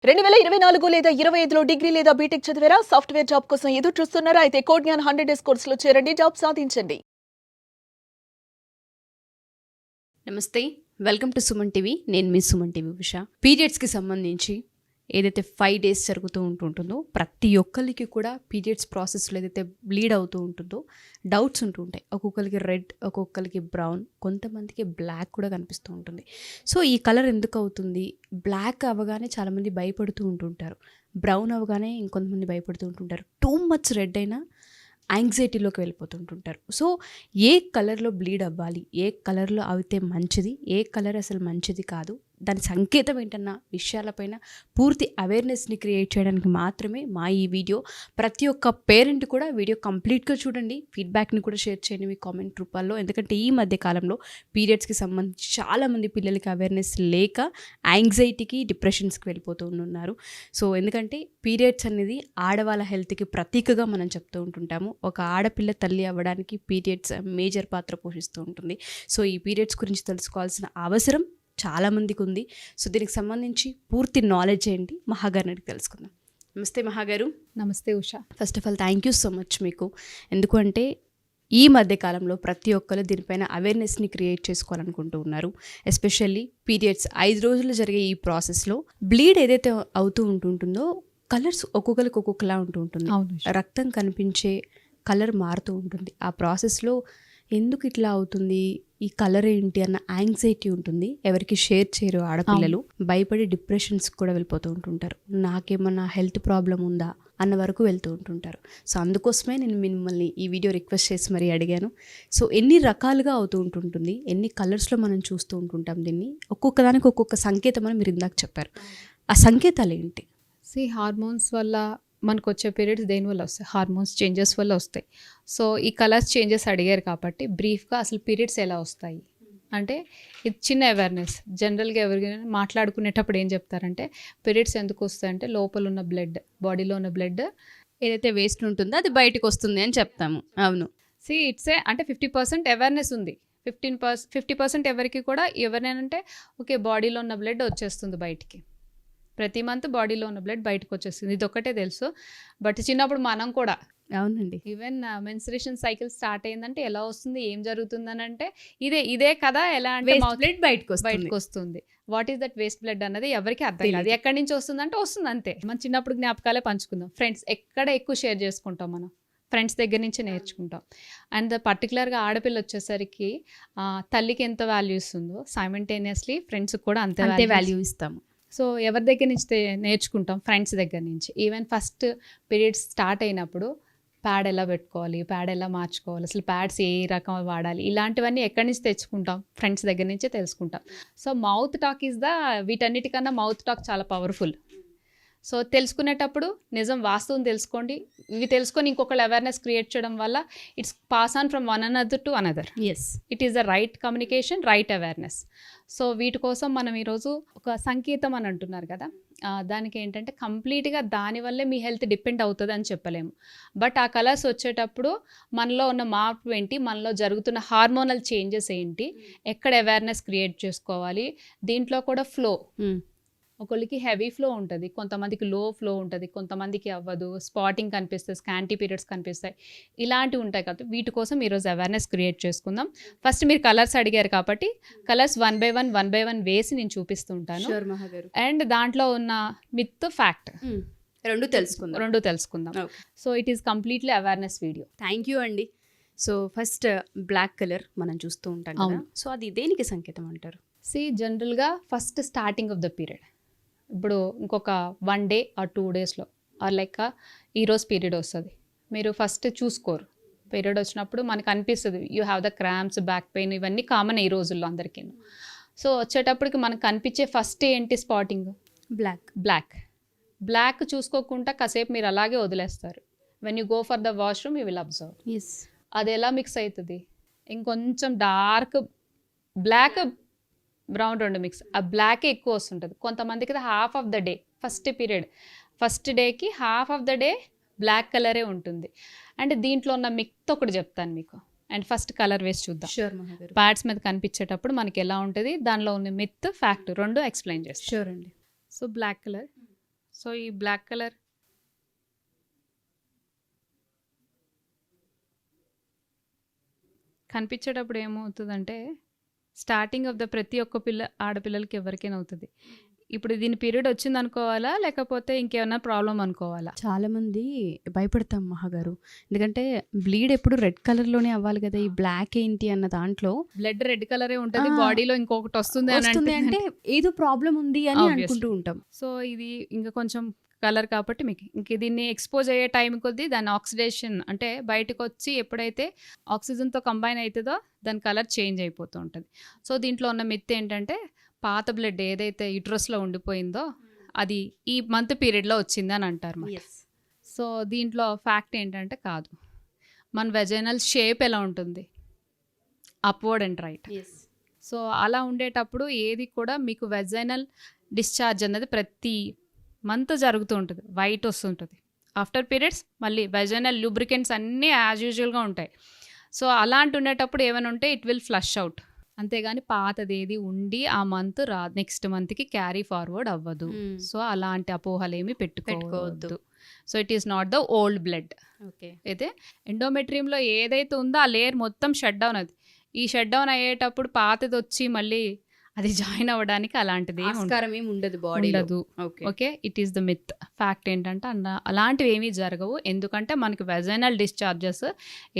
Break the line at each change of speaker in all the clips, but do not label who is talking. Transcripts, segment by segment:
2024 లేదా 25లో డిగ్రీ లేదా బీటెక్ చదివారా? సాఫ్ట్‌వేర్ జాబ్ కోసం ఎదురు చూస్తున్నారా? అయితే కోడ్ జ్ఞాన్ 100 డేస్ కోర్సులో చేరండి. జాబ్ సాధించండి.
నమస్తే, వెల్కమ్ టు సుమన్ టీవీ. నేను మీ సుమన్ టీవీ ఉష. పీరియడ్స్కి సంబంధించి ఏదైతే 5 డేస్ జరుగుతూ ఉంటుందో ప్రతి ఒక్కరికి కూడా పీరియడ్స్ ప్రాసెస్లో ఏదైతే బ్లీడ్ అవుతూ ఉంటుందో డౌట్స్ ఉంటూ ఉంటాయి. ఒక్కొక్కరికి రెడ్, ఒక్కొక్కరికి బ్రౌన్, కొంతమందికి బ్లాక్ కూడా కనిపిస్తూ ఉంటుంది. సో ఈ కలర్ ఎందుకు అవుతుంది? బ్లాక్ అవ్వగానే చాలామంది భయపడుతూ ఉంటుంటారు, బ్రౌన్ అవ్వగానే ఇంకొంతమంది భయపడుతూ ఉంటుంటారు, టూ మచ్ రెడ్ అయినా యాంగ్జైటీలోకి వెళ్ళిపోతుంటుంటారు. సో ఏ కలర్లో బ్లీడ్ అవ్వాలి, ఏ కలర్లో అయితే మంచిది, ఏ కలర్ అసలు మంచిది కాదు, దాని సంకేతం ఏంటన్న విషయాలపైన పూర్తి అవేర్నెస్ని క్రియేట్ చేయడానికి మాత్రమే మా ఈ వీడియో. ప్రతి ఒక్క పేరెంట్ కూడా వీడియో కంప్లీట్గా చూడండి, ఫీడ్బ్యాక్ని కూడా షేర్ చేయండి మీ కామెంట్ రూపాల్లో. ఎందుకంటే ఈ మధ్య కాలంలో పీరియడ్స్కి సంబంధించి చాలామంది పిల్లలకి అవేర్నెస్ లేక యాంగ్జైటీకి, డిప్రెషన్స్కి వెళ్ళిపోతూ ఉన్నారు. సో ఎందుకంటే పీరియడ్స్ అనేది ఆడవాళ్ళ హెల్త్కి ప్రతీకగా మనం చెప్తూ ఉంటుంటాము. ఒక ఆడపిల్ల తల్లి అవ్వడానికి పీరియడ్స్ మేజర్ పాత్ర పోషిస్తూ ఉంటుంది. సో ఈ పీరియడ్స్ గురించి తెలుసుకోవాల్సిన అవసరం చాలామందికి ఉంది. సో దీనికి సంబంధించి పూర్తి నాలెడ్జ్ ఏంటి మహాగారిని అడిగి తెలుసుకుందాం. నమస్తే మహాగారు.
నమస్తే Usha.
First of all thank you so much మీకు. ఎందుకంటే ఈ మధ్యకాలంలో ప్రతి ఒక్కరు దీనిపైన అవేర్నెస్ని క్రియేట్ చేసుకోవాలనుకుంటూ ఉన్నారు. ఎస్పెషల్లీ పీరియడ్స్ 5 రోజులు జరిగే ఈ ప్రాసెస్లో బ్లీడ్ ఏదైతే అవుతూ ఉంటుందో కలర్స్ ఒక్కొక్కరికి ఒక్కొక్కలా ఉంటూ ఉంటుంది. రక్తం కనిపించే కలర్ మారుతూ ఉంటుంది. ఆ ప్రాసెస్లో ఎందుకు ఇట్లా అవుతుంది, ఈ కలర్ ఏంటి అన్న యాంగ్జైటీ ఉంటుంది. ఎవరికి షేర్ చేయరు ఆడపిల్లలు, భయపడి డిప్రెషన్స్కి కూడా వెళ్ళిపోతూ ఉంటుంటారు. నాకేమన్నా హెల్త్ ప్రాబ్లం ఉందా అన్న వరకు వెళ్తూ ఉంటుంటారు. సో అందుకోసమే నేను మిమ్మల్ని ఈ వీడియో రిక్వెస్ట్ చేసి మరీ అడిగాను. సో ఎన్ని రకాలుగా అవుతూ ఉంటుంటుంది, ఎన్ని కలర్స్లో మనం చూస్తూ ఉంటుంటాం దీన్ని, ఒక్కొక్క దానికి ఒక్కొక్క సంకేతం అని మీరు ఇందాక చెప్పారు. ఆ సంకేతాలు ఏంటి?
హార్మోన్స్ వల్ల మనకు వచ్చే పీరియడ్స్ దేనివల్ల వస్తాయి? హార్మోన్స్ చేంజెస్ వల్ల వస్తాయి. సో ఈ కలర్స్ చేంజెస్ అడిగారు కాబట్టి బ్రీఫ్గా అసలు పీరియడ్స్ ఎలా వస్తాయి అంటే ఇది చిన్న అవేర్నెస్. జనరల్గా ఎవరికైనా మాట్లాడుకునేటప్పుడు ఏం చెప్తారంటే పీరియడ్స్ ఎందుకు వస్తాయంటే లోపల ఉన్న బ్లడ్, బాడీలో ఉన్న బ్లడ్
ఏదైతే వేస్ట్ ఉంటుందో అది బయటకు వస్తుంది అని చెప్తాము. అవును.
ఇట్సే అంటే 50% అవేర్నెస్ ఉంది. 50% ఎవరికి కూడా ఎవరినంటే ఓకే బాడీలో ఉన్న బ్లడ్ వచ్చేస్తుంది బయటికి, ప్రతి మంత్ బాడీలో ఉన్న బ్లడ్ బయటకు వచ్చేస్తుంది, ఇది ఒక్కటే తెలుసు. బట్ చిన్నప్పుడు మనం కూడా
అవునండి,
ఈవెన్ మెన్స్ట్రుయేషన్ సైకిల్ స్టార్ట్ అయిందంటే ఎలా వస్తుంది, ఏం జరుగుతుందని అంటే ఇదే కదా, ఎలా అంటే
బ్లడ్ బయటకు
వస్తుంది. What is that waste blood అన్నది ఎవరికి అర్థం కాదు. ఎక్కడి నుంచి వస్తుందంటే వస్తుంది అంతే. మన చిన్నప్పుడు జ్ఞాపకాలే పంచుకుందాం. ఫ్రెండ్స్ ఎక్కడ ఎక్కువ షేర్ చేసుకుంటాం, మనం ఫ్రెండ్స్ దగ్గర నుంచి నేర్చుకుంటాం. అండ్ పర్టికులర్గా ఆడపిల్ల వచ్చేసరికి తల్లికి ఎంత వాల్యూ ఇస్తుందో సైమల్టేనియస్లీ ఫ్రెండ్స్కి కూడా అంతే
వాల్యూ ఇస్తాము.
సో ఎవరి దగ్గర నుంచి నేర్చుకుంటాం? ఫ్రెండ్స్ దగ్గర నుంచి. ఈవెన్ ఫస్ట్ పీరియడ్స్ స్టార్ట్ అయినప్పుడు ప్యాడ్ ఎలా పెట్టుకోవాలి, ప్యాడ్ ఎలా మార్చుకోవాలి, అసలు ప్యాడ్స్ ఏ రకం వాడాలి, ఇలాంటివన్నీ ఎక్కడి నుంచి తెచ్చుకుంటాం? ఫ్రెండ్స్ దగ్గర నుంచే తెలుసుకుంటాం. సో మౌత్ టాక్ ఈజ్ వీటన్నిటికన్నా మౌత్ టాక్ చాలా పవర్ఫుల్. సో తెలుసుకునేటప్పుడు నిజం వాస్తవం తెలుసుకోండి. ఇవి తెలుసుకొని ఇంకొకళ్ళు అవేర్నెస్ క్రియేట్ చేయడం వల్ల it's pass on from one another to another. It is the right communication, right awareness. So వీటి కోసం మనం ఈరోజు ఒక సంకేతం అని అంటున్నారు కదా, దానికి ఏంటంటే కంప్లీట్గా దానివల్లే మీ హెల్త్ డిపెండ్ అవుతుంది అని చెప్పలేము. బట్ ఆ కలర్స్ వచ్చేటప్పుడు మనలో ఉన్న మార్పు ఏంటి, మనలో జరుగుతున్న హార్మోనల్ చేంజెస్ ఏంటి, ఎక్కడ అవేర్నెస్ క్రియేట్ చేసుకోవాలి, దీంట్లో కూడా ఫ్లో. ఒకళ్ళకి హెవీ ఫ్లో ఉంటుంది, కొంతమందికి లో ఫ్లో ఉంటుంది, కొంతమందికి అవ్వదు, స్పాటింగ్ కనిపిస్తుంది, స్కాంటీ పీరియడ్స్ కనిపిస్తాయి, ఇలాంటివి ఉంటాయి కాబట్టి వీటి కోసం ఈరోజు అవేర్నెస్ క్రియేట్ చేసుకుందాం. ఫస్ట్ మీరు కలర్స్ అడిగారు కాబట్టి కలర్స్ వన్ బై వన్ వేసి నేను చూపిస్తుంటాను. అండ్ దాంట్లో ఉన్న మిత్, ఫ్యాక్ట్
రెండు
తెలుసుకుందాం. So it is completely awareness video.
Thank you అండి. సో ఫస్ట్ బ్లాక్ కలర్ మనం చూస్తూ ఉంటాం కదా, సో అది దేనికి సంకేతం అంటారు?
జనరల్గా first starting of the period, ఇప్పుడు ఇంకొక 1 day or 2 daysలో ఆర్ లైక్ ఈరోజు పీరియడ్ వస్తుంది, మీరు ఫస్ట్ చూసుకోరు. పీరియడ్ వచ్చినప్పుడు మనకు అనిపిస్తుంది you have the cramps, back pain, ఇవన్నీ కామన్ ఈ రోజుల్లో అందరికీ. సో వచ్చేటప్పటికి మనకు కనిపించే ఫస్ట్ ఏంటి స్పాటింగ్? బ్లాక్ చూసుకోకుండా కాసేపు మీరు అలాగే వదిలేస్తారు. When you go for the washroom you will observe. అది ఎలా మిక్స్ అవుతుంది, ఇంకొంచెం డార్క్ బ్లాక్, బ్రౌన్ రెండు మిక్స్, ఆ బ్లాకే ఎక్కువ వస్తుంటుంది. కొంతమందికి half of the day first డేకి half of the day black కలరే ఉంటుంది. అండ్ దీంట్లో ఉన్న మిత్ ఒకటి చెప్తాను మీకు. అండ్ ఫస్ట్ కలర్ వేసి చూద్దాం. ప్యాడ్స్ మీద కనిపించేటప్పుడు మనకి ఎలా ఉంటుంది, దానిలో ఉన్న మిత్, ఫ్యాక్ట్ రెండు ఎక్స్ప్లెయిన్ చేస్తాం.
షూర్ అండి.
సో బ్లాక్ కలర్ సో ఈ బ్లాక్ కలర్ కనిపించేటప్పుడు ఏమవుతుందంటే స్టార్టింగ్ ఆఫ్ ద ప్రతి ఒక్క ఆడపిల్లలకి ఎవరికైనా అవుతుంది. ఇప్పుడు దీని పీరియడ్ వచ్చింది అనుకోవాలా, లేకపోతే ఇంకేమైనా ప్రాబ్లం అనుకోవాలా?
చాలా మంది భయపడతాం మహాగారు, ఎందుకంటే బ్లీడ్ ఎప్పుడు రెడ్ కలర్లోనే అవ్వాలి కదా, ఈ బ్లాక్ ఏంటి అన్న దాంట్లో
బ్లడ్ రెడ్ కలరే ఉంటుంది,
ఆ.
బాడీలో ఇంకొకటి వస్తుంది అని
వస్తుంది అంటే ఏదో ప్రాబ్లం ఉంది అని
Obviously.
అనుకుంటూ ఉంటాం.
సో ఇది ఇంకా కొంచెం కలర్ కాబట్టి మీకు ఇంక దీన్ని ఎక్స్పోజ్ అయ్యే టైం కొద్దీ దాని ఆక్సిడేషన్ అంటే బయటకు వచ్చి ఎప్పుడైతే ఆక్సిజన్తో కంబైన్ అవుతుందో దాని కలర్ చేంజ్ అయిపోతూ ఉంటుంది. సో దీంట్లో ఉన్న మిత్ ఏంటంటే పాత బ్లడ్ ఏదైతే యూట్రస్లో ఉండిపోయిందో అది ఈ మంత్ పీరియడ్లో వచ్చింది అని అంటారు మరి. సో దీంట్లో ఫ్యాక్ట్ ఏంటంటే కాదు, మన వెజైనల్ షేప్ ఎలా ఉంటుంది, అప్వర్డ్ అండ్ రైట్. సో అలా ఉండేటప్పుడు ఏది కూడా మీకు వెజైనల్ డిశ్చార్జ్ అన్నది ప్రతి మంత్ జరుగుతూ ఉంటుంది, వైట్ వస్తుంటుంది. ఆఫ్టర్ పీరియడ్స్ మళ్ళీ వెజైనల్ లూబ్రికెంట్స్ అన్నీ యాజ్ యూజువల్గా ఉంటాయి. సో అలాంటి ఉండేటప్పుడు ఏమైనా ఉంటే ఇట్ విల్ ఫ్లష్ అవుట్, అంతేగాని పాతది ఏది ఉండి ఆ మంత్ నెక్స్ట్ మంత్కి క్యారీ ఫార్వర్డ్ అవ్వదు. సో అలాంటి అపోహలు ఏమి పెట్టుకోవద్దు. So it is not the old blood.
Okay,
అయితే ఎండోమెట్రియంలో ఏదైతే ఉందో ఆ లేయర్ మొత్తం షట్ డౌన్ అది. ఈ షట్ డౌన్ అయ్యేటప్పుడు పాతది వచ్చి మళ్ళీ అది జాయిన్ అవ్వడానికి అలాంటిది ఏమి
ఆస్కారం ఏమి ఉండదు బాడీ
ఉండదు. Okay, it is the myth. Fact ఏంటంటే అలాంటివి ఏమీ జరగవు, ఎందుకంటే మనకి వెజైనల్ డిశ్చార్జెస్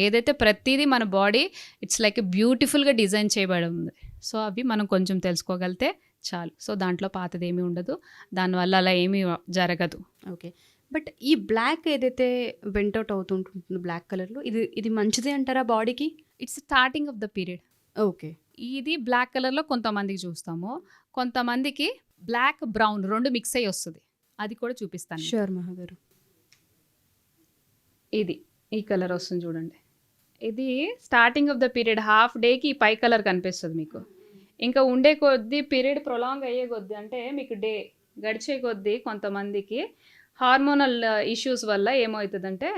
ఏదైతే ప్రతిదీ మన బాడీ ఇట్స్ లైక్ బ్యూటిఫుల్గా డిజైన్ చేయబడి ఉంది. సో అవి మనం కొంచెం తెలుసుకోగలితే చాలు. సో దాంట్లో పాతది ఏమీ ఉండదు, దానివల్ల అలా ఏమీ జరగదు.
ఓకే, బట్ ఈ బ్లాక్ ఏదైతే వెంటౌట్ అవుతుంటుందో బ్లాక్ కలర్లో, ఇది మంచిదే అంటారా బాడీకి?
It's starting of the period.
Okay,
ఇది బ్లాక్ కలర్లో కొంతమందికి చూస్తాము, కొంతమందికి బ్లాక్ బ్రౌన్ రెండు మిక్స్ అయ్యి వస్తుంది, అది కూడా చూపిస్తాను.
షూర్ మహాగారు.
ఇది ఈ కలర్ వస్తుంది చూడండి, ఇది starting of the period half డేకి ఈ పై కలర్ కనిపిస్తుంది మీకు. ఇంకా ఉండే కొద్దీ పీరియడ్ ప్రొలాంగ్ అయ్యే కొద్దీ అంటే మీకు డే గడిచే కొద్దీ కొంతమందికి హార్మోనల్ ఇష్యూస్ వల్ల ఏమవుతుందంటే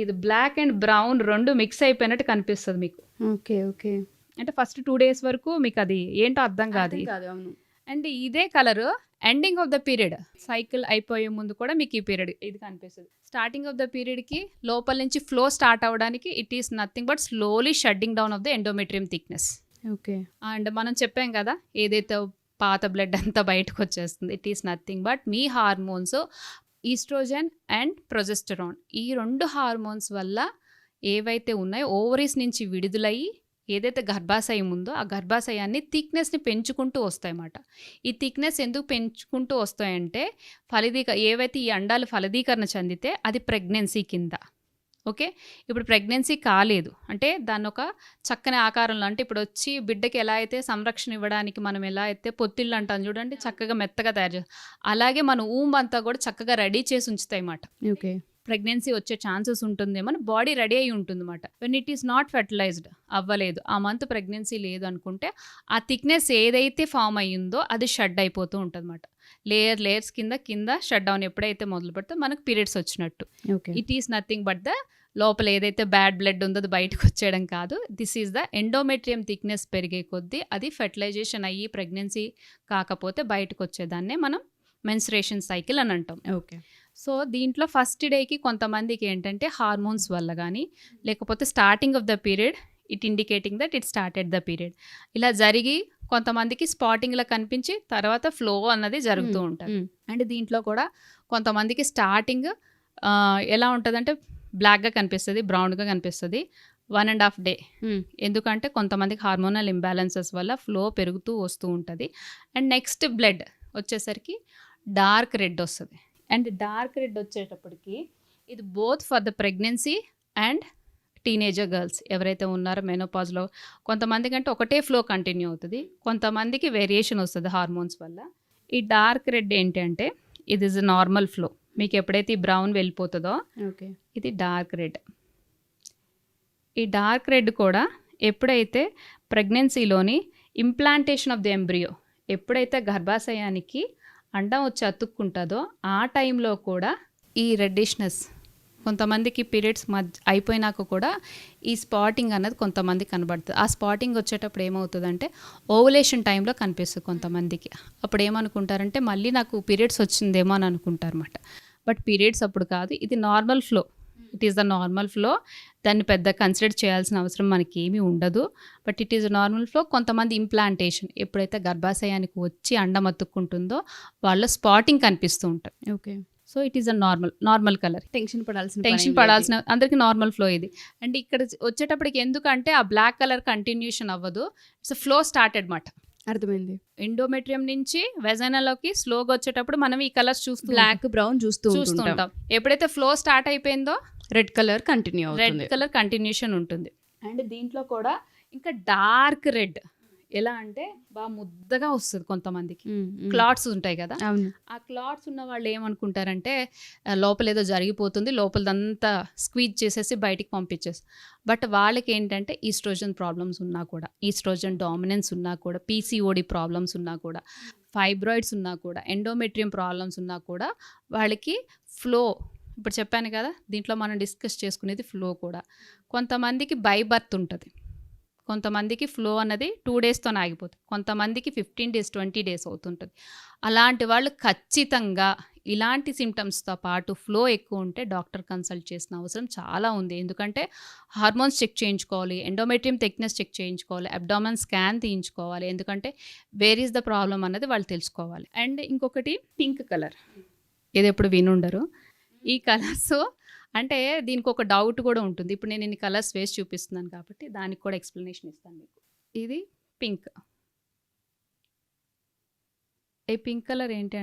ఇది బ్లాక్ అండ్ బ్రౌన్ రెండు మిక్స్ అయిపోయినట్టు కనిపిస్తుంది మీకు.
ఓకే ఓకే,
అంటే ఫస్ట్ 2 days వరకు మీకు అది ఏంటో అర్థం కాదు.
అవును.
అండ్ ఇదే colour ending of the period cycle అయిపోయే ముందు కూడా మీకు ఈ పీరియడ్ ఇది కనిపిస్తుంది. స్టార్టింగ్ ఆఫ్ ద పీరియడ్కి లోపల నుంచి ఫ్లో స్టార్ట్ అవ్వడానికి it is nothing but slowly shutting down of the endometrium thickness.
Okay,
and మనం చెప్పాం కదా ఏదైతే పాత బ్లడ్ అంతా బయటకు వచ్చేస్తుంది, ఇట్ ఈస్ నథింగ్ బట్ మీ హార్మోన్స్ ఈస్ట్రోజన్ అండ్ ప్రొజెస్టరాన్, ఈ 2 హార్మోన్స్ వల్ల ఏవైతే ఉన్నాయో ఓవరీస్ నుంచి విడుదలయ్యి ఏదైతే గర్భాశయం ఉందో ఆ గర్భాశయాన్ని థిక్నెస్ని పెంచుకుంటూ వస్తాయన్నమాట. ఈ థిక్నెస్ ఎందుకు పెంచుకుంటూ వస్తాయంటే ఏవైతే ఈ అండాలు ఫలదీకరణ చెందితే అది ప్రెగ్నెన్సీ కింద. ఓకే, ఇప్పుడు ప్రెగ్నెన్సీ కాలేదు అంటే దాన్ని ఒక చక్కని ఆకారంలో, అంటే ఇప్పుడు వచ్చి బిడ్డకి ఎలా అయితే సంరక్షణ ఇవ్వడానికి మనం ఎలా అయితే పొత్తిళ్ళు అంటాం చూడండి, చక్కగా మెత్తగా తయారు చేస్తాం, అలాగే మన ఊమ్ అంతా కూడా చక్కగా రెడీ చేసి ఉంచుతాయి అన్నమాట.
ఓకే,
ప్రెగ్నెన్సీ వచ్చే ఛాన్సెస్ ఉంటుందేమో, బాడీ రెడీ అయి ఉంటుంది అన్నమాట. When it is not fertilised అవ్వలేదు, ఆ మంత్ ప్రెగ్నెన్సీ లేదు అనుకుంటే ఆ థిక్నెస్ ఏదైతే ఫామ్ అయ్యిందో అది షడ్ అయిపోతూ ఉంటుంది అన్నమాట. లేయర్స్ కింద షట్ డౌన్ ఎప్పుడైతే మొదలు పెడితే మనకు పీరియడ్స్ వచ్చినట్టు.
Okay,
it is nothing but the లోపల ఏదైతే బ్యాడ్ బ్లడ్ ఉందో అది బయటకు వచ్చేయడం కాదు. This is the endometrium thickness పెరిగే కొద్దీ అది ఫెర్టిలైజేషన్ అయ్యి ప్రెగ్నెన్సీ కాకపోతే బయటకు వచ్చేదాన్నే మనం మెన్స్ట్రేషన్ సైకిల్ అని అంటాం.
ఓకే,
సో దీంట్లో ఫస్ట్ డేకి కొంతమందికి ఏంటంటే హార్మోన్స్ వల్ల కానీ లేకపోతే starting of the period it indicating that it started the period ఇలా జరిగి కొంతమందికి స్పాటింగ్లా కనిపించి తర్వాత ఫ్లో అన్నది జరుగుతూ ఉంటుంది. అండ్ దీంట్లో కూడా కొంతమందికి స్టార్టింగ్ ఎలా ఉంటుందంటే బ్లాక్గా కనిపిస్తుంది, బ్రౌన్గా కనిపిస్తుంది 1.5 day. ఎందుకంటే కొంతమందికి హార్మోనల్ ఇంబ్యాలెన్సెస్ వల్ల ఫ్లో పెరుగుతూ వస్తూ ఉంటుంది. అండ్ నెక్స్ట్ బ్లడ్ వచ్చేసరికి డార్క్ రెడ్ వస్తుంది. అండ్ డార్క్ రెడ్ వచ్చేటప్పటికి ఇది both for the pregnancy and teenager girls ఎవరైతే ఉన్నారో మెనోపాజ్లో కొంతమందికి అంటే ఒకటే ఫ్లో కంటిన్యూ అవుతుంది, కొంతమందికి వేరియేషన్ వస్తుంది హార్మోన్స్ వల్ల. ఈ డార్క్ రెడ్ ఏంటంటే ఇది ఇస్ నార్మల్ ఫ్లో, మీకు ఎప్పుడైతే ఈ బ్రౌన్ వెళ్ళిపోతుందో
ఓకే,
ఇది డార్క్ రెడ్. ఈ డార్క్ రెడ్ కూడా ఎప్పుడైతే ప్రెగ్నెన్సీలోని ఇంప్లాంటేషన్ ఆఫ్ ది ఎంబ్రియో ఎప్పుడైతే గర్భాశయానికి అండం వచ్చి అతుక్కుంటుందో ఆ టైంలో కూడా ఈ రెడ్డిష్నెస్ కొంతమందికి పీరియడ్స్ అయిపోయినాక కూడా ఈ స్పాటింగ్ అన్నది కొంతమంది కనబడుతుంది. ఆ స్పాటింగ్ వచ్చేటప్పుడు ఏమవుతుందంటే ఓవులేషన్ టైంలో కనిపిస్తుంది కొంతమందికి. అప్పుడు ఏమనుకుంటారంటే మళ్ళీ నాకు పీరియడ్స్ వచ్చిందేమో అని అనుకుంటారు అన్నమాట. బట్ పీరియడ్స్ అప్పుడు కాదు, ఇది normal flow. It is the normal flow. దాన్ని పెద్ద కన్సిడర్ చేయాల్సిన అవసరం మనకి ఏమీ ఉండదు. But it is normal flow. కొంతమంది ఇంప్లాంటేషన్ ఎప్పుడైతే గర్భాశయానికి వచ్చి అండం అతుక్కుంటుందో వాళ్ళ స్పాటింగ్ కనిపిస్తూ ఉంటుంది.
Okay.
So it is a normal colour.
Tension
tension పడాల్సిన అందరికి నార్మల్ ఫ్లో ఇది. అండ్ ఇక్కడ వచ్చేటప్పటికి ఎందుకంటే ఆ బ్లాక్ కలర్ కంటిన్యూషన్ అవ్వదు. ఇట్స్ ఫ్లో స్టార్టెడ్ మాట.
అర్థమైంది.
ఎండోమెట్రియం నుంచి వెజైనాలోకి స్లోగా వచ్చేటప్పుడు మనం ఈ కలర్స్ చూస్తూ
బ్లాక్ బ్రౌన్ చూస్తూ
ఉంటాం. ఎప్పుడైతే ఫ్లో స్టార్ట్ అయిపోయిందో
రెడ్ కలర్ కంటిన్యూ
రెడ్
అవుతుంది.
కలర్ కంటిన్యూషన్ ఉంటుంది. అండ్ దీంట్లో కూడా ఇంకా డార్క్ రెడ్, ఎలా అంటే బాగా ముద్దగా వస్తుంది కొంతమందికి. క్లాట్స్ ఉంటాయి కదా,
అవును.
ఆ క్లాట్స్ ఉన్న వాళ్ళు ఏమనుకుంటారంటే లోపల ఏదో జరిగిపోతుంది, లోపలదంతా స్క్వీజ్ చేసేసి బయటికి పంపించేసి. బట్ వాళ్ళకి ఏంటంటే ఈస్ట్రోజన్ ప్రాబ్లమ్స్ ఉన్నా కూడా, ఈస్ట్రోజన్ డామినెన్స్ ఉన్నా కూడా, పీసీఓడి ప్రాబ్లమ్స్ ఉన్నా కూడా, ఫైబ్రాయిడ్స్ ఉన్నా కూడా, ఎండోమెట్రియం ప్రాబ్లమ్స్ ఉన్నా కూడా వాళ్ళకి ఫ్లో, ఇప్పుడు చెప్పాను కదా దీంట్లో మనం డిస్కస్ చేసుకునేది ఫ్లో కూడా. కొంతమందికి బై బర్త్ ఉంటుంది, కొంతమందికి ఫ్లో అన్నది 2 డేస్తో ఆగిపోతుంది, కొంతమందికి 15 డేస్ 20 డేస్ అవుతుంటుంది. అలాంటి వాళ్ళు ఖచ్చితంగా ఇలాంటి సిమ్టమ్స్తో పాటు ఫ్లో ఎక్కువ ఉంటే డాక్టర్ కన్సల్ట్ చేసిన అవసరం చాలా ఉంది. ఎందుకంటే హార్మోన్స్ చెక్ చేయించుకోవాలి, ఎండోమెట్రియం థిక్నెస్ చెక్ చేయించుకోవాలి, అబ్డామన్ స్కాన్ తీయించుకోవాలి. ఎందుకంటే వేర్ ఈస్ ద ప్రాబ్లం అన్నది వాళ్ళు తెలుసుకోవాలి. అండ్ ఇంకొకటి పింక్ కలర్, ఇది ఎప్పుడు వినుండరు. ఈ కలర్స్ అంటే దీనికి ఒక డౌట్ కూడా ఉంటుంది. ఇప్పుడు నేను ఇన్ని కలర్స్ వేసి చూపిస్తున్నాను కాబట్టి దానికి కూడా ఎక్స్ప్లెనేషన్ ఇస్తాను మీకు. ఇది పింక్. ఈ పింక్ కలర్ ఏంటి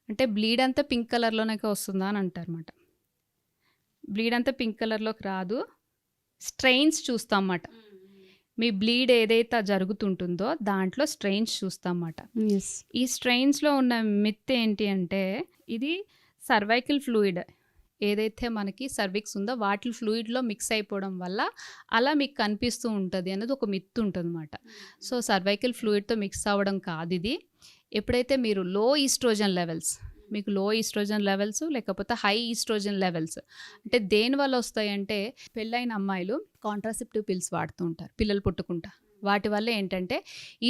అంటే బ్లీడ్ అంతా పింక్ కలర్లోనే వస్తుందా అని అంటారు అన్నమాట. బ్లీడ్ అంతా పింక్ కలర్లోకి రాదు, స్ట్రెయిన్స్ చూస్తాం అన్నమాట. మీ బ్లీడ్ ఏదైతే జరుగుతుంటుందో దాంట్లో స్ట్రెయిన్స్ చూస్తాం అన్నమాట. ఈ స్ట్రెయిన్స్లో ఉన్న మిత్ ఏంటి అంటే ఇది సర్వైకల్ ఫ్లూయిడ్ ఏదైతే మనకి సర్విక్స్ ఉందో వాటి ఫ్లూయిడ్లో మిక్స్ అయిపోవడం వల్ల అలా మీకు కనిపిస్తూ ఉంటుంది అనేది ఒక మిత్ ఉంటుంది అన్నమాట. సో సర్వైకల్ ఫ్లూయిడ్తో మిక్స్ అవ్వడం కాదు ఇది. ఎప్పుడైతే మీరు లో ఈస్ట్రోజన్ లెవెల్స్, మీకు లో ఈస్ట్రోజన్ లెవెల్స్ లేకపోతే హై ఈస్ట్రోజన్ లెవెల్స్ అంటే దేనివల్ల వస్తాయంటే పెళ్ళైన అమ్మాయిలు కాంట్రాసెప్టివ్ పిల్స్ వాడుతూ ఉంటారు పిల్లలు పుట్టుకుంటా. వాటి వల్ల ఏంటంటే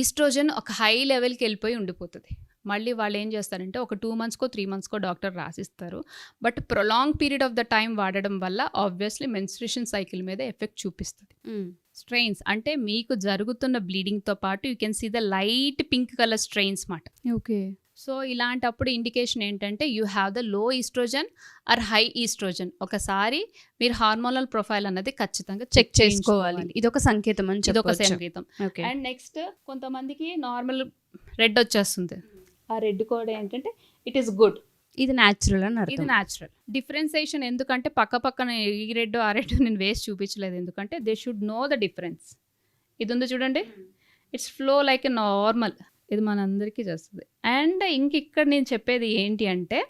ఈస్ట్రోజన్ ఒక హై లెవెల్కి వెళ్ళిపోయి ఉండిపోతుంది. మళ్ళీ వాళ్ళు ఏం చేస్తారంటే ఒక 2 మంత్స్కో 3 మంత్స్కో డాక్టర్ రాసిస్తారు. But prolong period of the time వాడడం వల్ల ఆబ్వియస్లీ మెన్స్ట్రుయేషన్ సైకిల్ మీద ఎఫెక్ట్ చూపిస్తుంది. స్ట్రెయిన్స్ అంటే మీకు జరుగుతున్న బ్లీడింగ్తో పాటు you can see the light pink colour strains మాట.
ఓకే.
సో ఇలాంటప్పుడు ఇండికేషన్ ఏంటంటే you have the low oestrogen or high oestrogen. ఒకసారి మీరు హార్మోనల్ ప్రొఫైల్ అన్నది ఖచ్చితంగా చెక్ చేసుకోవాలి.
ఇదొక సంకేతం అని
ఇదొక
చెప్పొచ్చు.
సంకేతం.
ఓకే.
అండ్ నెక్స్ట్ కొంతమందికి నార్మల్ రెడ్ వచ్చేస్తుంది. ఆ రెడ్ కూడా ఏంటంటే ఇట్ ఈస్ గుడ్,
ఇది న్యాచురల్ అని
ఇది
అర్థం.
న్యాచురల్. డిఫరెన్సియేషన్ ఎందుకంటే పక్కన ఈ రెడ్ ఆ రెడ్ నేను వేసి చూపించలేదు, ఎందుకంటే they should know the difference. ఇది ఉంది చూడండి, it's flow like a normal, ఇది మనందరికీ చేస్తుంది. అండ్ ఇక్కడ నేను చెప్పేది ఏంటి అంటే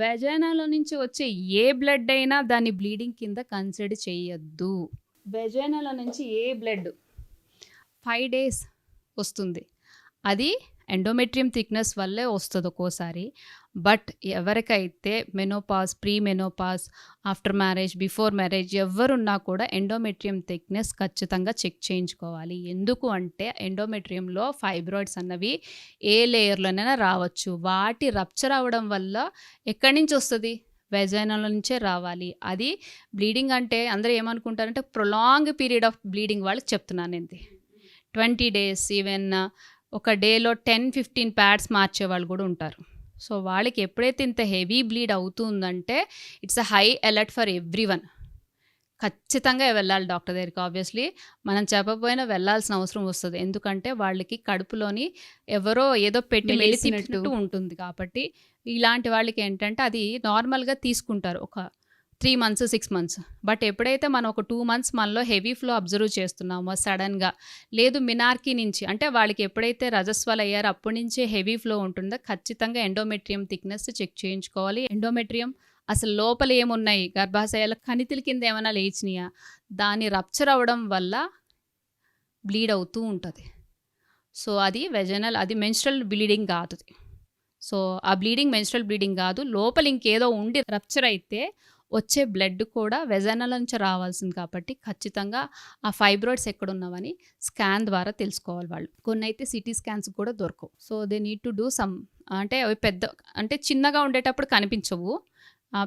వెజైనాలో నుంచి వచ్చే ఏ బ్లడ్ అయినా దాన్ని బ్లీడింగ్ కింద కన్సిడర్ చేయొద్దు. వెజైనాలో నుంచి ఏ బ్లడ్ 5 days వస్తుంది, అది ఎండోమెట్రియం థిక్నెస్ వల్లే వస్తుంది ఒక్కోసారి. బట్ ఎవరికైతే menopause, pre menopause, after marriage, before marriage ఎవరున్నా కూడా ఎండోమెట్రియం థిక్నెస్ ఖచ్చితంగా చెక్ చేయించుకోవాలి. ఎందుకు అంటే ఎండోమెట్రియంలో ఫైబ్రాయిడ్స్ అన్నవి ఏ లేయర్లోనైనా రావచ్చు. వాటి రప్చర్ అవ్వడం వల్ల ఎక్కడి నుంచి వస్తుంది, వెజైనాల నుంచే రావాలి. అది బ్లీడింగ్ అంటే అందరూ ఏమనుకుంటారంటే ప్రొలాంగ్ పీరియడ్ ఆఫ్ బ్లీడింగ్ వాళ్ళకి చెప్తున్నాను నేను. 20 days, ఈవెన్ ఒక డేలో 10-15 ప్యాడ్స్ మార్చే వాళ్ళు కూడా ఉంటారు. సో వాళ్ళకి ఎప్పుడైతే ఇంత హెవీ బ్లీడ్ అవుతుందంటే it's a high alert for everyone. ఖచ్చితంగా వెళ్ళాలి డాక్టర్ దగ్గరికి. ఆబ్వియస్లీ మనం చెప్పకపోయినా వెళ్ళాల్సిన అవసరం వస్తుంది, ఎందుకంటే వాళ్ళకి కడుపులోని ఎవరో ఏదో పెట్టి మెలిసినట్టు ఉంటుంది. కాబట్టి ఇలాంటి వాళ్ళకి ఏంటంటే అది నార్మల్గా తీసుకుంటారు ఒక 3 months 6 months. బట్ ఎప్పుడైతే మనం ఒక 2 months మనలో హెవీ ఫ్లో అబ్జర్వ్ చేస్తున్నామో సడన్గా, లేదు మినార్కీ నుంచి అంటే వాళ్ళకి ఎప్పుడైతే రజస్వాలు అయ్యారో అప్పటి నుంచే హెవీ ఫ్లో ఉంటుందో ఖచ్చితంగా ఎండోమెట్రియం థిక్నెస్ చెక్ చేయించుకోవాలి. ఎండోమెట్రియం అసలు లోపల ఏమున్నాయి, గర్భాశయాల కణితుల కింద ఏమైనా లేచినాయా, దాన్ని రప్చర్ అవ్వడం వల్ల బ్లీడ్ అవుతూ ఉంటుంది. సో అది వెజనల్, అది మెన్స్ట్రల్ బ్లీడింగ్ కాదు. సో ఆ బ్లీడింగ్ మెన్స్ట్రల్ బ్లీడింగ్ కాదు, లోపల ఇంకేదో ఉండి రప్చర్ అయితే వచ్చే బ్లడ్ కూడా వెజైనల్ నుంచి రావాల్సింది కాబట్టి ఖచ్చితంగా ఆ ఫైబ్రాయిడ్స్ ఎక్కడ ఉన్నవని స్కాన్ ద్వారా తెలుసుకోవాలి వాళ్ళు. కొన్ని అయితే సిటీ స్కాన్స్ కూడా దొరకవు. So they need to do some, అంటే అవి అంటే చిన్నగా ఉండేటప్పుడు కనిపించవు,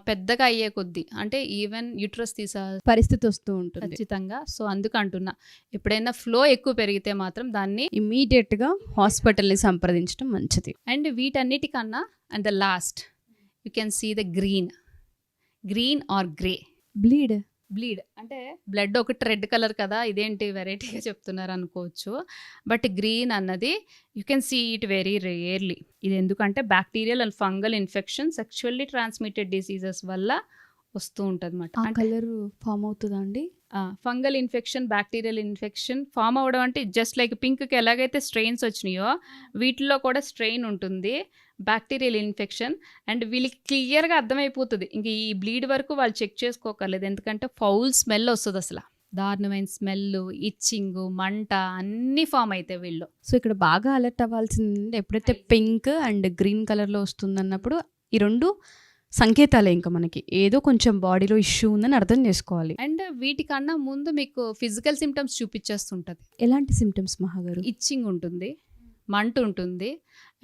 పెద్దగా అయ్యే కొద్దీ అంటే ఈవెన్ యూట్రస్ తీసే
పరిస్థితి వస్తూ ఉంటుంది
ఖచ్చితంగా. సో అందుకు అంటున్నా, ఎప్పుడైనా ఫ్లో ఎక్కువ పెరిగితే మాత్రం దాన్ని
ఇమీడియట్గా హాస్పిటల్ని సంప్రదించడం మంచిది.
అండ్ వీటన్నిటికన్నా and the last you can see the green or grey bleed అంటే బ్లడ్ ఒకటి రెడ్ కలర్ కదా, ఇదేంటి వెరైటీగా చెప్తున్నారు అనుకోవచ్చు. బట్ గ్రీన్ అన్నది you can see it very rarely. ఇది ఎందుకంటే bacterial and fungal infection, sexually transmitted diseases వల్ల వస్తూ ఉంటుంది అన్నమాట.
కలర్ ఫామ్ అవుతుందా అండి?
Fungal infection, bacterial infection form అవ్వడం అంటే జస్ట్ లైక్ పింక్కి ఎలాగైతే స్ట్రెయిన్స్ వచ్చినాయో వీటిలో కూడా స్ట్రెయిన్ ఉంటుంది, బ్యాక్టీరియల్ ఇన్ఫెక్షన్. అండ్ వీళ్ళకి క్లియర్గా అర్థమైపోతుంది, ఇంక ఈ బ్లీడ్ వరకు వాళ్ళు చెక్ చేసుకోకర్లేదు, ఎందుకంటే ఫౌల్ స్మెల్ వస్తుంది, అసలు దారుణమైన స్మెల్, ఇచ్చింగ్, మంట అన్నీ ఫామ్ అయితే వీళ్ళు.
సో ఇక్కడ బాగా అలర్ట్ అవ్వాల్సింది ఎప్పుడైతే పింక్ అండ్ గ్రీన్ కలర్లో వస్తుందన్నప్పుడు ఈ రెండు సంకేతాలే, ఇంకా మనకి ఏదో కొంచెం బాడీలో ఇష్యూ ఉందని అర్థం చేసుకోవాలి.
అండ్ వీటికన్నా ముందు మీకు ఫిజికల్ సిమ్టమ్స్ చూపించేస్తుంటుంది.
ఎలాంటి సిమ్టమ్స్ మహాగారు?
ఇచ్చింగ్ ఉంటుంది, మంట ఉంటుంది,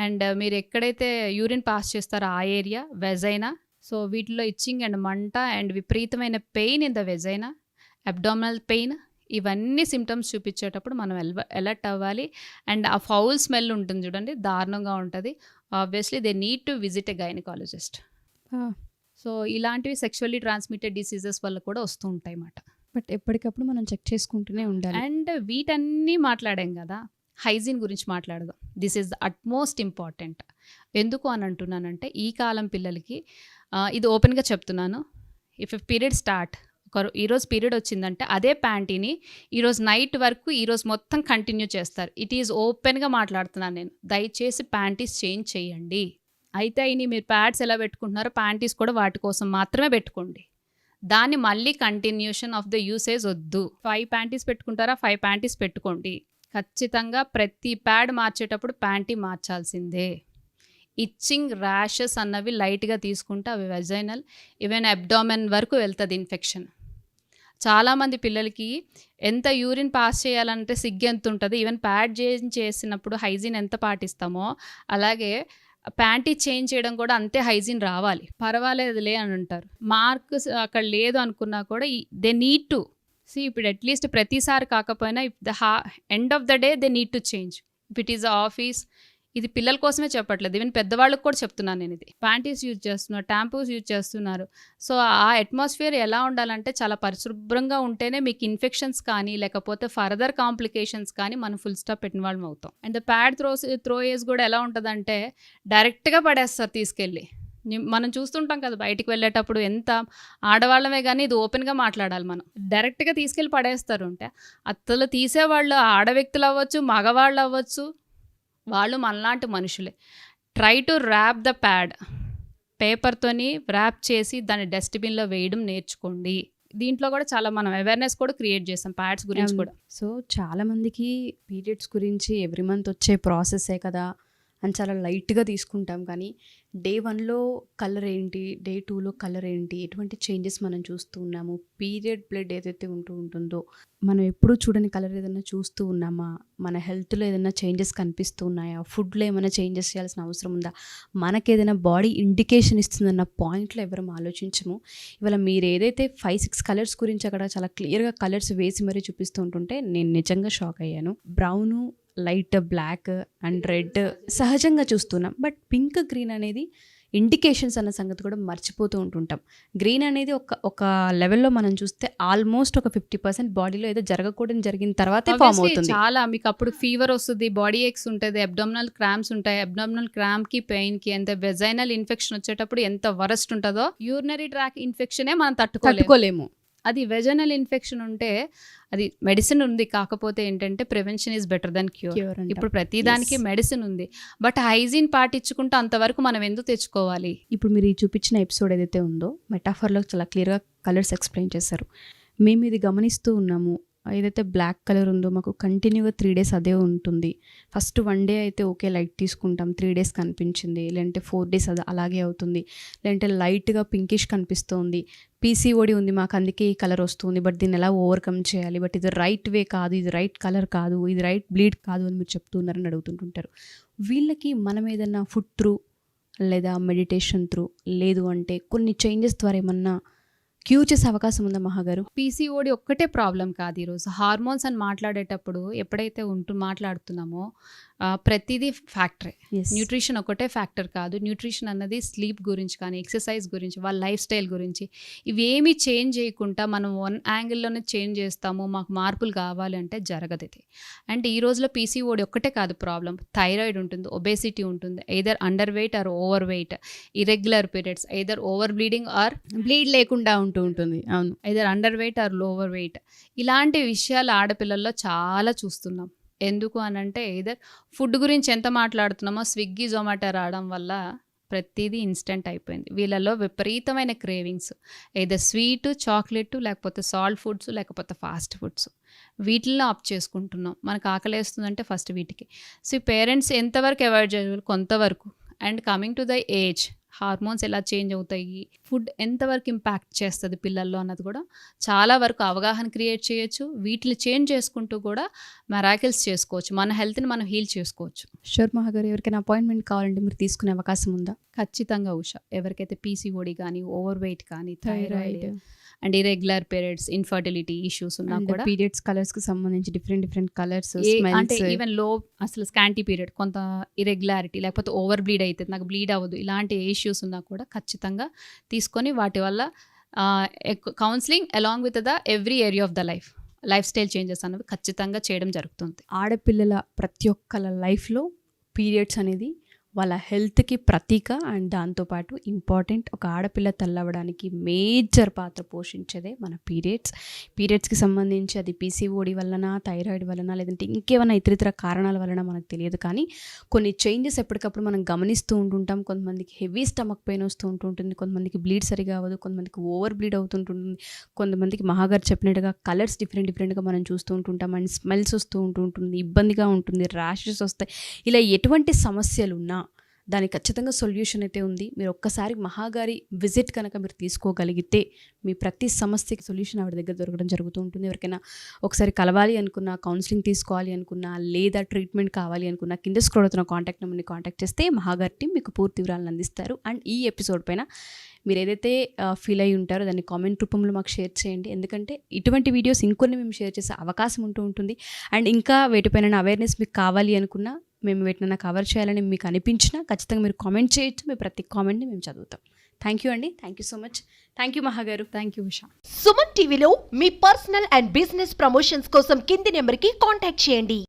అండ్ మీరు ఎక్కడైతే యూరిన్ పాస్ చేస్తారో ఆ ఏరియా వెజైనా. సో వీటిలో ఇచ్చింగ్ అండ్ మంట అండ్ విపరీతమైన pain in the vagina, abdominal pain, ఇవన్నీ సిమ్టమ్స్ చూపించేటప్పుడు మనం అలర్ట్ అవ్వాలి. అండ్ ఆ ఫౌల్ స్మెల్ ఉంటుంది చూడండి, దారుణంగా ఉంటుంది. Obviously they need to visit a gynaecologist. So ఇలాంటివి సెక్షువల్లీ ట్రాన్స్మిటెడ్ డిసీజెస్ వల్ల కూడా వస్తూ ఉంటాయి అన్నమాట.
బట్ ఎప్పటికప్పుడు మనం చెక్ చేసుకుంటూనే ఉండాలి.
అండ్ వీటన్నీ మాట్లాడాం కదా, హైజీన్ గురించి మాట్లాడదాం. This is the utmost important. ఎందుకు అని అంటున్నానంటే ఈ కాలం పిల్లలకి ఇది ఓపెన్గా చెప్తున్నాను, ఇఫ్ పీరియడ్ స్టార్ట్, ఈరోజు పీరియడ్ వచ్చిందంటే అదే ప్యాంటీని ఈరోజు నైట్ వరకు ఈరోజు మొత్తం కంటిన్యూ చేస్తారు. ఇట్ ఈజ్ ఓపెన్గా మాట్లాడుతున్నాను నేను. దయచేసి ప్యాంటీస్ చేంజ్ చేయండి. అయితే అయినా మీరు ప్యాడ్స్ ఎలా పెట్టుకుంటున్నారో ప్యాంటీస్ కూడా వాటి కోసం మాత్రమే పెట్టుకోండి. దాన్ని మళ్ళీ కంటిన్యూషన్ ఆఫ్ ద యూసేజ్ వద్దు. 5 ప్యాంటీస్ పెట్టుకుంటారా, 5 ప్యాంటీస్ పెట్టుకోండి. ఖచ్చితంగా ప్రతి ప్యాడ్ మార్చేటప్పుడు ప్యాంటీ మార్చాల్సిందే. ఇచ్చింగ్, ర్యాషెస్ అన్నవి లైట్గా తీసుకుంటే అవి వెజైనల్, ఈవెన్ అబ్డామెన్ వరకు వెళ్తుంది ఇన్ఫెక్షన్. చాలామంది పిల్లలకి ఎంత యూరిన్ పాస్ చేయాలంటే సిగ్గు ఎంత ఉంటుంది. ఈవెన్ ప్యాడ్ చేసినప్పుడు హైజీన్ ఎంత పాటిస్తామో అలాగే ప్యాంటీ చేంజ్ చేయడం కూడా అంతే హైజీన్ రావాలి. పర్వాలేదులే అని అంటారు, మార్క్స్ అక్కడ లేదు అనుకున్నా కూడా దే నీడ్ టు సీ. ఇప్పుడు అట్లీస్ట్ ప్రతిసారి కాకపోయినా if the end of the day they need to change. If it is office, ఇది పిల్లల కోసమే చెప్పట్లేదు, ఈవెన్ పెద్దవాళ్ళకి కూడా చెప్తున్నాను నేను. ఇది ప్యాంటీస్ యూజ్ చేస్తున్నారు, ట్యాంపూస్ యూజ్ చేస్తున్నారు. సో ఆ అట్మాస్ఫియర్ ఎలా ఉండాలంటే చాలా పరిశుభ్రంగా ఉంటేనే మీకు ఇన్ఫెక్షన్స్ కానీ లేకపోతే ఫర్దర్ కాంప్లికేషన్స్ కానీ మనం ఫుల్ స్టాప్ పెట్టిన వాళ్ళం అవుతాం. అండ్ ప్యాడ్ త్రోయేజ్ కూడా ఎలా ఉంటుందంటే డైరెక్ట్గా పడేస్తారు తీసుకెళ్ళి. మనం చూస్తుంటాం కదా బయటికి వెళ్ళేటప్పుడు, ఎంత ఆడవాళ్ళమే కానీ ఇది ఓపెన్గా మాట్లాడాలి, మనం డైరెక్ట్గా తీసుకెళ్ళి పడేస్తారు. అంటే అత్తలు తీసేవాళ్ళు ఆడ వ్యక్తులు అవ్వచ్చు, మగవాళ్ళు అవ్వచ్చు, వాళ్ళు మనలాంటి మనుషులే. Try to wrap the pad, పేపర్తోని ర్యాప్ చేసి దాన్ని డస్ట్బిన్లో వేయడం నేర్చుకోండి. దీంట్లో కూడా చాలా మనం అవేర్నెస్ కూడా క్రియేట్ చేస్తాం ప్యాడ్స్ గురించి కూడా.
సో చాలామందికి పీరియడ్స్ గురించి ఎవ్రీ మంత్ వచ్చే ప్రాసెసే కదా అని చాలా లైట్గా తీసుకుంటాం, కానీ డే 1లో కలర్ ఏంటి, డే 2లో కలర్ ఏంటి, ఎటువంటి చేంజెస్ మనం చూస్తూ ఉన్నాము, పీరియడ్ బ్లడ్ ఏదైతే ఉంటుందో మనం ఎప్పుడూ చూడని కలర్ ఏదైనా చూస్తూ ఉన్నామా, మన హెల్త్లో ఏదైనా చేంజెస్ కనిపిస్తూ ఉన్నాయా, ఫుడ్లో ఏమైనా చేంజెస్ చేయాల్సిన అవసరం ఉందా, మనకి ఏదైనా బాడీ ఇండికేషన్ ఇస్తుందన్న పాయింట్లో ఎవరు ఆలోచించము. ఇవాళ మీరు ఏదైతే 5-6 కలర్స్ గురించి అక్కడ చాలా క్లియర్గా కలర్స్ వేసి మరీ చూపిస్తూ ఉంటుంటే నేను నిజంగా షాక్ అయ్యాను. Brown, light black and red సహజంగా చూస్తున్నాం, బట్ పింక్, గ్రీన్ అనేది ఇండికేషన్స్ అన్న సంగతి కూడా మర్చిపోతూ ఉంటుంటాం. గ్రీన్ అనేది ఒక లెవెల్లో మనం చూస్తే ఆల్మోస్ట్ ఒక 50% బాడీలో ఏదో జరగకూడదు జరిగిన తర్వాతే ఫామ్ అవుతుంది.
చాలా మీకు అప్పుడు ఫీవర్ వస్తుంది, బాడీ ఏక్స్ ఉంటుంది, అబ్డామినల్ క్రాంప్స్ ఉంటాయి. అబ్డామినల్ క్రాంప్కి, పెయిన్కి, ఎంత వెజైనల్ ఇన్ఫెక్షన్ వచ్చేటప్పుడు ఎంత వరస్ట్ ఉంటుందో. యూరినరీ ట్రాక్ ఇన్ఫెక్షనే మనం తట్టుకోలేము. అది వెజైనల్ ఇన్ఫెక్షన్ ఉంటే అది మెడిసిన్ ఉంది, కాకపోతే ఏంటంటే prevention is better then cure. ఇప్పుడు ప్రతిదానికి మెడిసిన్ ఉంది, బట్ హైజీన్ పాటించుకుంటే అంతవరకు మనం ఎందుకు తెచ్చుకోవాలి.
ఇప్పుడు మీరు ఈ చూపించిన ఎపిసోడ్ ఏదైతే ఉందో మెటాఫర్లో చాలా క్లియర్గా కలర్స్ ఎక్స్ప్లెయిన్ చేశారు. మేము ఇది గమనిస్తూ ఉన్నాము, ఏదైతే బ్లాక్ కలర్ ఉందో మాకు కంటిన్యూగా 3 డేస్ అదే ఉంటుంది. ఫస్ట్ 1 డే అయితే ఓకే లైట్ తీసుకుంటాం, 3 డేస్ కనిపించింది, లేదంటే 4 డేస్ అది అలాగే అవుతుంది, లేదంటే లైట్గా పింకిష్ కనిపిస్తుంది, పీసీఓడి ఉంది మాకు అందుకే ఈ కలర్ వస్తుంది, బట్ దీన్ని ఎలా ఓవర్కమ్ చేయాలి, బట్ ఇది రైట్ వే కాదు, ఇది రైట్ కలర్ కాదు, ఇది రైట్ బ్లీడ్ కాదు అని మీరు చెప్తున్నారని అడుగుతుంటుంటారు. వీళ్ళకి మనం ఏదన్నా ఫుడ్ త్రూ లేదా మెడిటేషన్ త్రూ లేదు అంటే కొన్ని చేంజెస్ ద్వారా ఏమన్నా క్యూర్ చేసే అవకాశం ఉందా మహాగారు?
పీసీఓడి ఒక్కటే ప్రాబ్లం కాదు. ఈరోజు హార్మోన్స్ అని మాట్లాడేటప్పుడు ఎప్పుడైతే మాట్లాడుతున్నామో ప్రతిదీ ఫ్యాక్టరే. న్యూట్రిషన్ ఒకటే ఫ్యాక్టర్ కాదు. న్యూట్రిషన్ అన్నది స్లీప్ గురించి కానీ, ఎక్సర్సైజ్ గురించి, వాళ్ళ లైఫ్ స్టైల్ గురించి, ఇవేమీ చేంజ్ చేయకుండా మనం వన్ యాంగిల్లోనే చేంజ్ చేస్తాము, మాకు మార్పులు కావాలి అంటే జరగదు ఇది. అండ్ ఈ రోజులో పీసీఓడి ఒక్కటే కాదు ప్రాబ్లం. థైరాయిడ్ ఉంటుంది, ఒబేసిటీ ఉంటుంది, either under weight or over weight, irregular periods, either over bleeding or
bleed లేకుండా ఉంటుంది. అవును,
either under weight or lower weight. ఇలాంటి విషయాలు ఆడపిల్లల్లో చాలా చూస్తున్నాం. ఎందుకు అని అంటే ఎయిదర్ ఫుడ్ గురించి ఎంత మాట్లాడుతున్నామో స్విగ్గీ జొమాటో రావడం వల్ల ప్రతిదీ ఇన్స్టెంట్ అయిపోయింది. వీళ్ళలో విపరీతమైన క్రేవింగ్స్, ఎయిదర్ స్వీట్, చాక్లెట్, లేకపోతే సాల్ట్ ఫుడ్స్, లేకపోతే ఫాస్ట్ ఫుడ్స్, వీటిల్లో ఆప్ చేసుకుంటున్నాం. మనకు ఆకలేస్తుందంటే ఫస్ట్ వీటికి. సో ఈ పేరెంట్స్ ఎంతవరకు అవాయిడ్ చేయాలి? కొంతవరకు. And coming to the age, hormones ఎలా చేంజ్ అవుతాయి, ఫుడ్ ఎంతవరకు ఇంపాక్ట్ చేస్తుంది పిల్లల్లో అన్నది కూడా చాలా వరకు అవగాహన క్రియేట్ చేయొచ్చు. వీటిని చేంజ్ చేసుకుంటూ కూడా మెరాకిల్స్ చేసుకోవచ్చు, మన హెల్త్ని మనం హీల్ చేసుకోవచ్చు.
షూర్ మహాగారు, ఎవరికైనా అపాయింట్మెంట్ కావాలంటే మీరు తీసుకునే అవకాశం ఉందా?
ఖచ్చితంగా ఉషా. ఎవరికైతే పీసీఓడి కానీ, ఓవర్ వెయిట్ కానీ, thyroid and irregular periods, infertility issues ఉన్నా కూడా,
పీరియడ్స్ కలర్స్ కి సంబంధించి డిఫరెంట్ కలర్స్,
అంటే ఈవెన్ లో అసలు స్కాంటీ పీరియడ్, కొంత ఇరెగ్యులారిటీ, లేకపోతే ఓవర్ బ్లీడ్ అవుతుంది, నాకు బ్లీడ్ అవ్వదు, ఇలాంటి ఇష్యూస్ ఉన్నా కూడా ఖచ్చితంగా తీసుకొని వాటి వల్ల counselling along with the every area of the life style changes అనేవి ఖచ్చితంగా చేయడం జరుగుతుంది.
ఆడపిల్లల ప్రతి ఒక్కళ్ళ లైఫ్లో పీరియడ్స్ అనేది వాళ్ళ హెల్త్కి ప్రతీక. అండ్ దాంతోపాటు ఇంపార్టెంట్, ఒక ఆడపిల్ల తల్లవడానికి మేజర్ పాత్ర పోషించేదే మన పీరియడ్స్కి సంబంధించి అది పీసీఓడి వలన, థైరాయిడ్ వలన, లేదంటే ఇంకేమైనా ఇతరితర కారణాల వలన మనకు తెలియదు. కానీ కొన్ని చేంజెస్ ఎప్పటికప్పుడు మనం గమనిస్తూ ఉంటుంటాం. కొంతమందికి హెవీ స్టమక్ పెయిన్ వస్తూ ఉంటుంటుంది, కొంతమందికి బ్లీడ్ సరిగా అవ్వదు, కొంతమందికి ఓవర్ బ్లీడ్ అవుతుంటుంది, కొంతమందికి మహాగారు చెప్పినట్టుగా కలర్స్ డిఫరెంట్గా మనం చూస్తూ ఉంటుంటాం, అండ్ స్మెల్స్ వస్తూ ఉంటుంటుంది, ఇబ్బందిగా ఉంటుంది, ర్యాషెస్ వస్తాయి. ఇలా ఎటువంటి సమస్యలు ఉన్నా దానికి ఖచ్చితంగా సొల్యూషన్ అయితే ఉంది. మీరు ఒక్కసారి మహాగారి విజిట్ కనుక మీరు తీసుకోగలిగితే మీ ప్రతి సమస్యకి సొల్యూషన్ ఆవిడ దగ్గర దొరకడం జరుగుతూ ఉంటుంది. ఎవరికైనా ఒకసారి కలవాలి అనుకున్నా, కౌన్సిలింగ్ తీసుకోవాలి అనుకున్నా, లేదా ట్రీట్మెంట్ కావాలి అనుకున్నా, కింద స్క్రోల్ అవుతున్న కాంటాక్ట్ నెంబర్ని కాంటాక్ట్ చేస్తే మహాగారి టీం మీకు పూర్తి వివరాలను అందిస్తారు. అండ్ ఈ ఎపిసోడ్ పైన మీరు ఏదైతే ఫీల్ అయ్యి ఉంటారో దాన్ని కామెంట్ రూపంలో మాకు షేర్ చేయండి. ఎందుకంటే ఇటువంటి వీడియోస్ ఇంకొన్ని మేము షేర్ చేసే అవకాశం ఉంటుంది. అండ్ ఇంకా వేటిపైన అవేర్నెస్ మీకు కావాలి అనుకున్నా, మేము వీటినైనా కవర్ చేయాలని మీకు అనిపించినా ఖచ్చితంగా మీరు కామెంట్ చేయొచ్చు. మీ ప్రతి కామెంట్ని మేము చదువుతాం. థ్యాంక్ యూ అండి, thank you so much. Thank you మహాగారు.
Thank you Usha.
సుమన్ టీవీలో మీ పర్సనల్ అండ్ బిజినెస్ ప్రమోషన్స్ కోసం కింది నెంబర్కి కాంటాక్ట్ చేయండి.